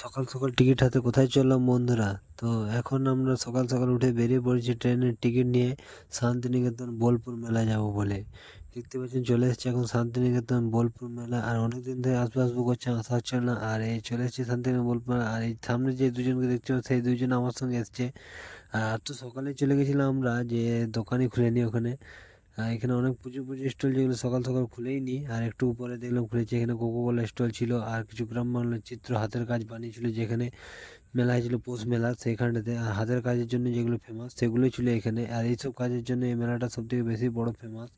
সকাল সকাল টিকিট হাতে কোথায় চললাম বন্ধুরা? তো এখন আমরা সকাল সকাল উঠে বেরিয়ে পড়েছি ট্রেনের টিকিট নিয়ে শান্তিনিকেতন বোলপুর মেলায় যাব বলে। দেখতে পাচ্ছেন চলে এসেছি এখন শান্তিনিকেতন বোলপুর মেলা। আর অনেকদিন ধরে আসবো আসবো করছে, আসা হচ্ছে না। আর এই চলে এসেছি শান্তিনিকেতন বোলপুর মেলা। আর এই সামনে যে দুজনকে দেখতে পাচ্ছি সেই দুজন আমার সঙ্গে এসছে। আর তো সকালে চলে গেছিলাম আমরা, যে দোকানই খুলেনি ওখানে। এখানে অনেক পুজো স্টল যেগুলো সকাল সকাল খুলেই নি, আর একটু উপরে দেখলাম খুলেছে। এখানে কোকো কোলা স্টল ছিল, আর কিছু গ্রাম বাংলার চিত্র হাতের কাজ বানিয়েছিল, যেখানে মেলা হয়েছিল পৌষ মেলা সেইখানটাতে। আর হাতের কাজের জন্য যেগুলো ফেমাস সেগুলোই ছিল এখানে। আর এইসব কাজের জন্য এই মেলাটা সব থেকে বেশি বড় ফেমাস।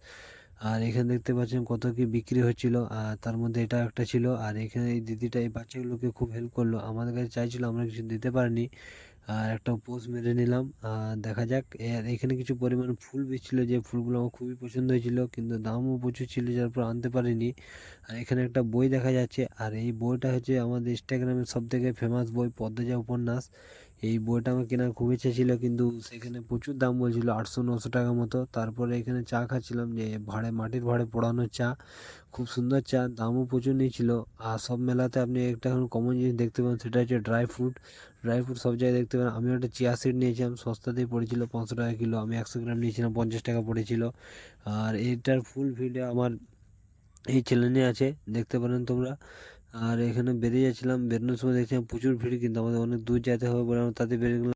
আর এখানে দেখতে পাচ্ছেন কত কি বিক্রি হচ্ছিল, আর তার মধ্যে এটা একটা ছিল। আর এখানে এই দিদিটা এই বাচ্চাগুলোকে খুব হেল্প করলো, আমাদের কাছে চাইছিল, আমরা কিছু দিতে পারিনি। আর একটা পোজ মেরে নিলাম। আর দেখা যাক। আর এখানে কিছু পরিমাণ ফুল বেচছিল, যে ফুলগুলো আমার খুবই পছন্দ হয়েছিল, কিন্তু দামও প্রচুর ছিল যার পর আনতে পারিনি। আর এখানে একটা বই দেখা যাচ্ছে, আর এই বইটা হচ্ছে আমাদের ইনস্টাগ্রামের সব থেকে ফেমাস বই, পদ্মজা উপন্যাস। এই বইটা আমার কেনার খুব ইচ্ছা ছিল, কিন্তু সেখানে প্রচুর দাম বলছিল, 800-900 টাকা মতো। তারপরে এখানে চা খাচ্ছিলাম, যে মাটির ভাঁড়ে পোড়ানো চা, খুব সুন্দর চা, দামও প্রচুর নিয়েছিল। আর সব মেলাতে আপনি একটা এখন কমন জিনিস দেখতে পাবেন, সেটা হচ্ছে ড্রাই ফ্রুট। ড্রাই ফ্রুট সব জায়গায় দেখতে পাবেন। আমি একটা চিয়া সিড নিয়েছিলাম, সস্তাতেই পড়েছিল, 500 টাকা কিলো। আমি 100 গ্রাম নিয়েছিলাম, 50 টাকা পড়েছিল। আর এটার ফুল ভিডিও আমার এই চ্যানেলে আছে, দেখতে পারেন তোমরা। আর এখানে বেরিয়ে যাচ্ছিলাম, বেরোনোর সময় দেখছিলাম প্রচুর ভিড়, কিন্তু আমাদের অনেক দূর যেতে হবে বলে আমরা তাতে বেরিয়ে গেলাম।